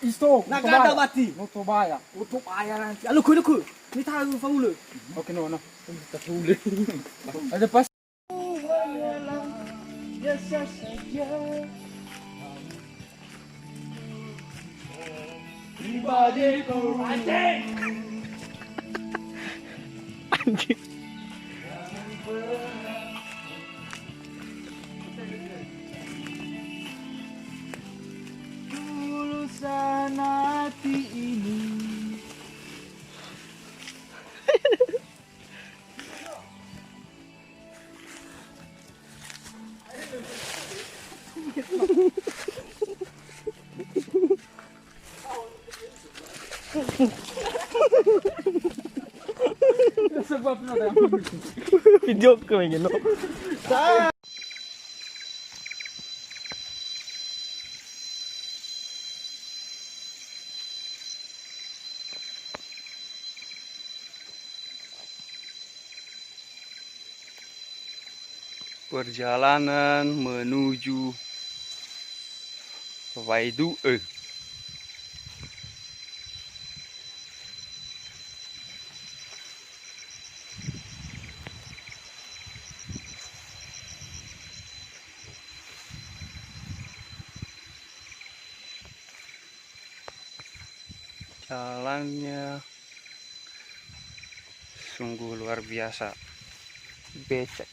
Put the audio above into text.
Isto, Nagada mati. Motobaya. Untuk ayah nanti. Luku. Ni tahu faulu. Oke, no. Kita boleh. Ada pas. Biasa saja. Pribadiku anjing. Anjing. Tulusan hati ini. Sebabnya ada Video ko may gino. Perjalanan menuju Waidue. Jalannya sungguh luar biasa, becek.